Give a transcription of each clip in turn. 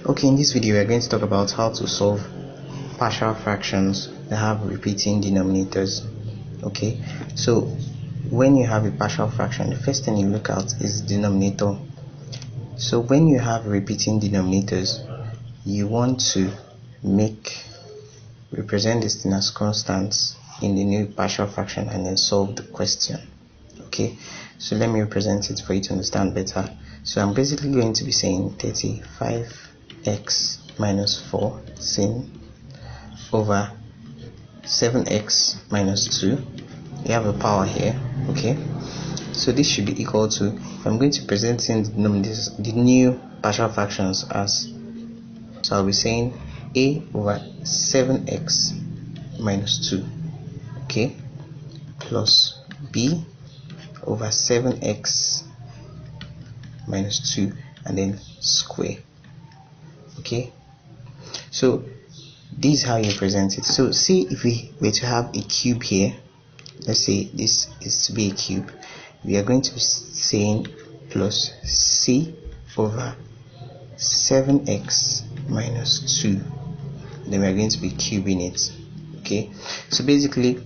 Okay, in this video we are going to talk about how to solve partial fractions that have repeating denominators. Okay, so when you have a partial fraction, the first thing you look at is the denominator. So when you have repeating denominators, you want to represent this thing as constants in the new partial fraction and then solve the question. Okay, so let me represent it for you to understand better. So I'm basically going to be saying 35x minus 4 sin over 7x minus 2. We have a power here. Okay, so this should be equal to, if I'm going to present in the new partial fractions as, so I'll be saying a over 7x minus 2, okay, plus b over 7x minus 2 and then square. Okay, so this is how you present it. So see, if we were to have a cube here, let's say this is to be a cube, we are going to be saying plus c over 7x minus 2, then we are going to be cubing it. Okay, so basically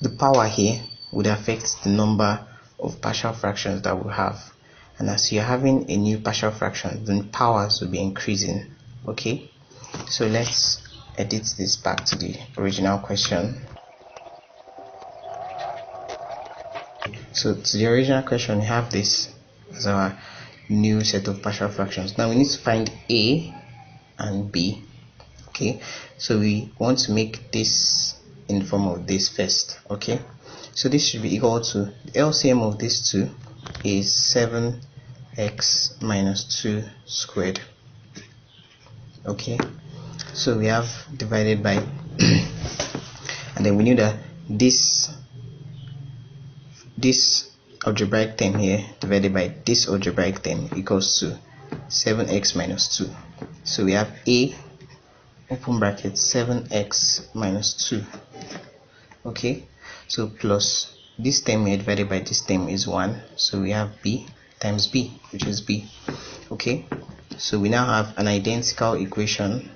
the power here would affect the number of partial fractions that we have, and as you're having a new partial fraction, then powers will be increasing. Okay, so let's edit this back to the original question. So to the original question, we have this as our new set of partial fractions. Now we need to find a and b. Okay, so we want to make this in the form of this first. Okay, so this should be equal to, the LCM of these two is 7x minus 2 squared. Okay, so we have divided by and then we knew that this algebraic term here divided by this algebraic term equals to 7x minus 2. So we have a open bracket 7x minus 2. Okay, so plus this term here divided by this term is 1, so we have b times b, which is b. Okay, so we now have an identical equation.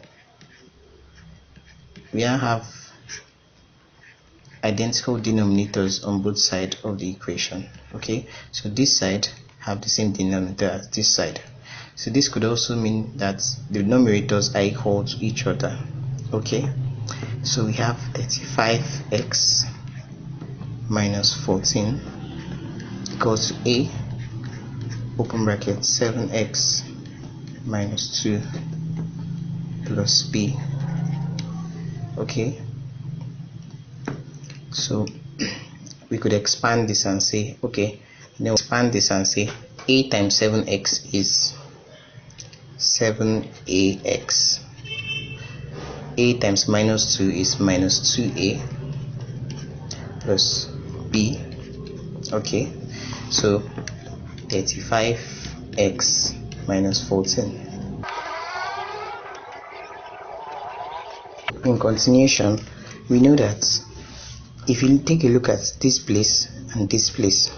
We now have identical denominators on both sides of the equation. Okay, so this side have the same denominator as this side, so this could also mean that the numerators are equal to each other. Okay, so we have 35x minus 14 equals to a open bracket 7x minus 2 plus b. Okay, so we could expand this and say, okay, then expand this and say a times 7x is 7ax, a times minus 2 is minus 2a plus b. Okay, so 35x minus 14. In continuation, we know that if you take a look at this place and this place,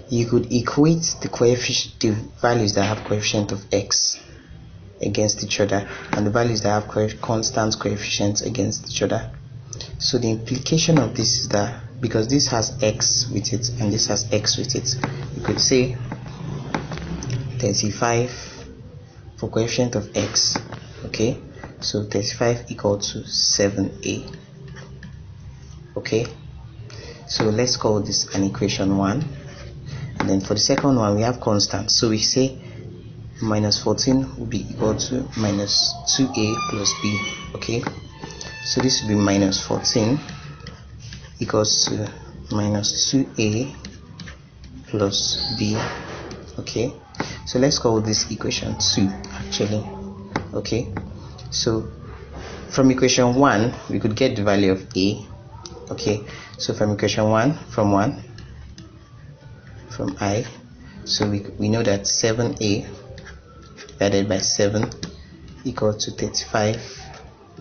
you could equate the values that have coefficient of x against each other and the values that have constant coefficients against each other. So the implication of this is that because this has x with it and this has x with it, you could say 35 for coefficient of x. Okay, so 35 equal to 7a. Okay, so let's call this an equation 1, and then for the second one we have constants, so we say minus 14 will be equal to minus 2a plus b. Okay, so this will be minus 14 equals to minus 2a plus b. Okay, so let's call this equation 2 actually. Okay, so from equation 1 we could get the value of a. Okay, so from equation 1, from I, so we know that 7a divided by 7 equal to 35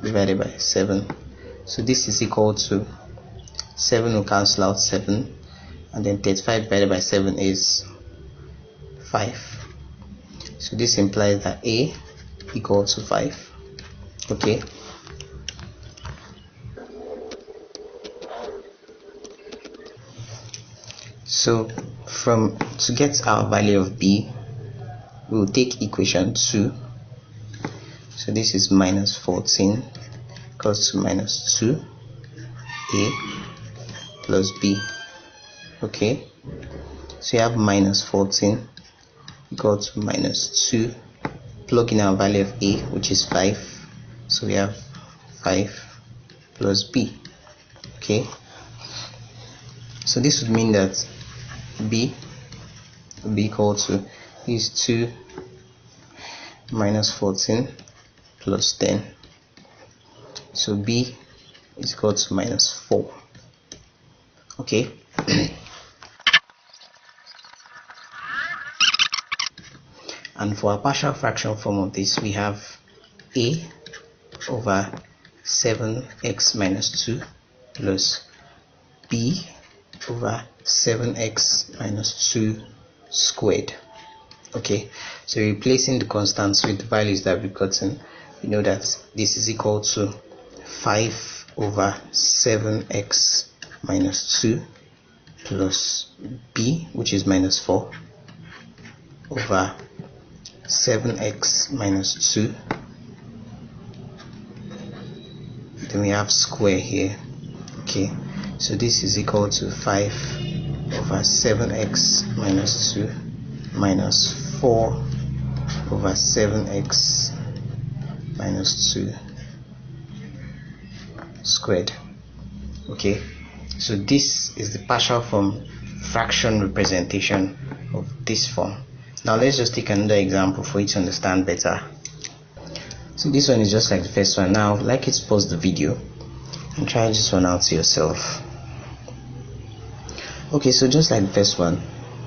divided by 7. So this is equal to 7 will cancel out 7, and then 35 divided by 7 is 5. So this implies that a equal to 5. Okay, so to get our value of b, we will take equation 2. So this is minus 14 equals to minus 2a plus b. Okay, so you have minus 14 equal to minus 2. Plug in our value of a, which is 5. So we have 5 plus b. Okay, so this would mean that b will be equal to is 2 minus 14 plus 10. So b is equal to minus 4. Okay. And for our partial fraction form of this, we have a over 7x minus 2 plus b over 7x minus 2 squared. Okay, so replacing the constants with the values that we've gotten, we know that this is equal to 5 over 7x minus 2 plus b, which is minus 4, over 7x minus 2. Then we have square here. Okay, so this is equal to 5 over 7x minus 2 minus 4 over 7x minus 2 squared. Okay, so this is the partial form fraction representation of this form. Now let's just take another example for you to understand better. So this one is just like the first one. Now I'd like you to pause the video and try this one out yourself. Okay, so just like the first one,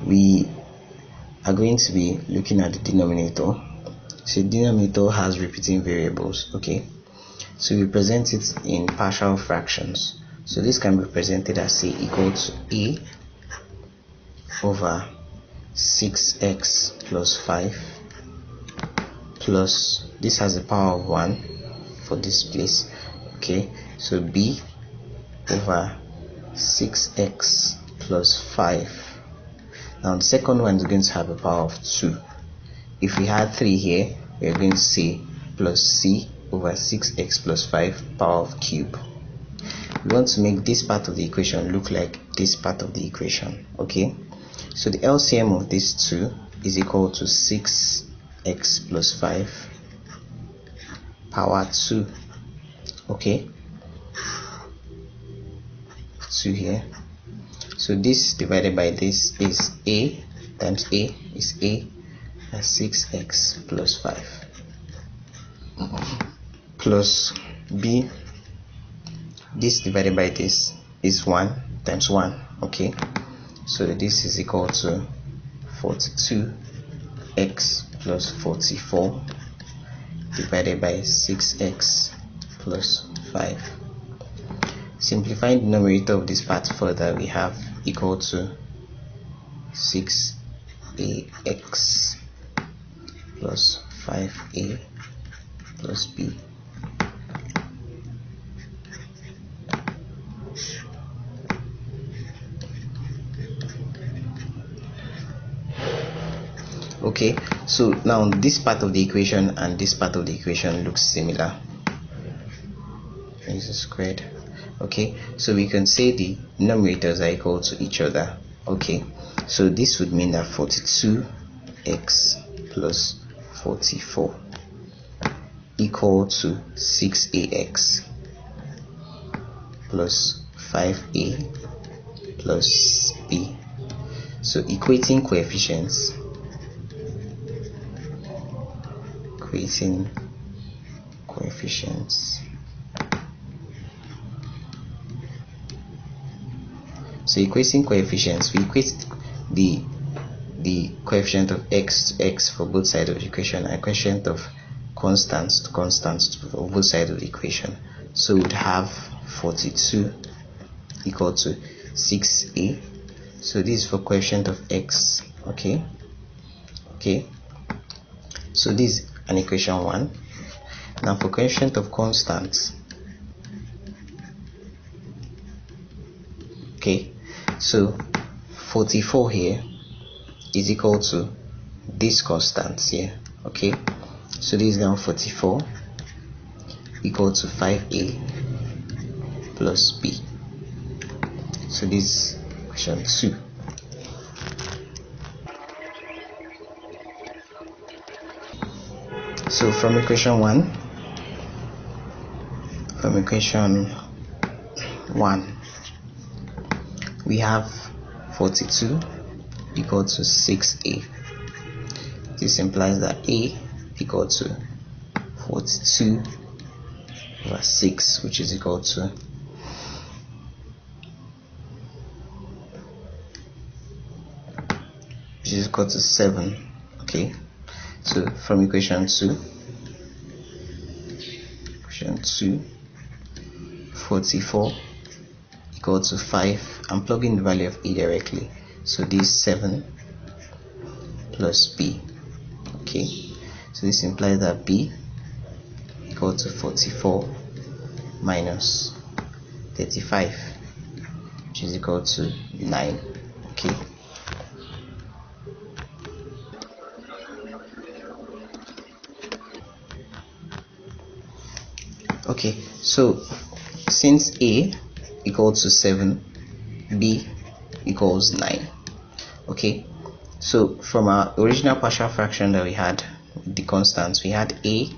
we are going to be looking at the denominator. So the denominator has repeating variables. Okay, so we present it in partial fractions. So this can be represented as say equal to a over 6x plus 5 plus, this has a power of 1 for this place. Okay, so b over 6x plus 5. Now the second one is going to have a power of 2. If we had 3 here, we are going to say plus c over 6x plus 5 power of cube. We want to make this part of the equation look like this part of the equation. Okay, so the LCM of these two is equal to 6x plus 5 power 2. Okay, 2 here. So this divided by this is a times a is a, and 6x plus 5 plus b, this divided by this is 1 times 1. Okay, so this is equal to 42x plus 44 divided by 6x plus 5. Simplifying the numerator of this part further, we have equal to 6ax plus 5a plus b. Okay, so now this part of the equation and this part of the equation looks similar. This is squared. Okay, so we can say the numerators are equal to each other. Okay, so this would mean that 42x plus 44 equal to 6ax plus 5a plus b. So equating coefficients, So equating coefficients, we equate the coefficient of x to x for both sides of the equation and coefficient of constants to constants for both sides of the equation. So we'd have 42 equal to 6a. So this is for coefficient of x. Okay, so this and equation 1. Now for coefficient of constants, okay, so 44 here is equal to this constant here, okay, so this is now 44 equal to 5a plus b, so this is equation 2. So from equation 1 we have 42 equal to 6a. This implies that a equal to 42 over 6, which is equal to which is equal to 7. Okay, so from equation 2, 44 equal to 5. I'm plugging the value of a directly, so this 7 plus b. Okay, so this implies that b equal to 44 minus 35, which is equal to 9. Okay, okay, so since a equals to 7, b equals 9. Okay, so from our original partial fraction that we had with the constants, we had a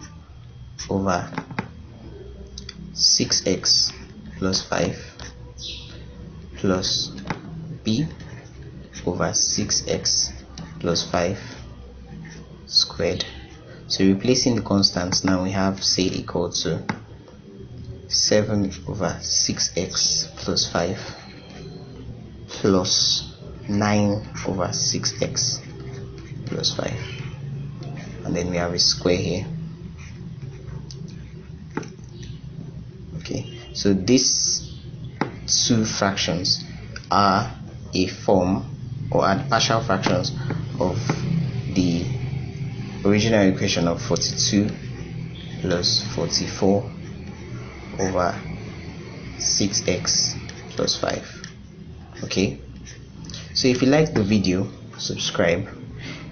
over 6x plus 5 plus b over 6x plus 5 squared. So replacing the constants, now we have say equal to 7 over 6x plus 5 plus 9 over 6x plus 5, and then we have a square here. Okay, so these two fractions are a form or are partial fractions of the original equation of 42 plus 44 over 6x plus 5. Okay, so if you like the video, subscribe,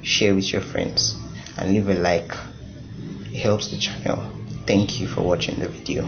share with your friends, and leave a like. It helps the channel. Thank you for watching the video.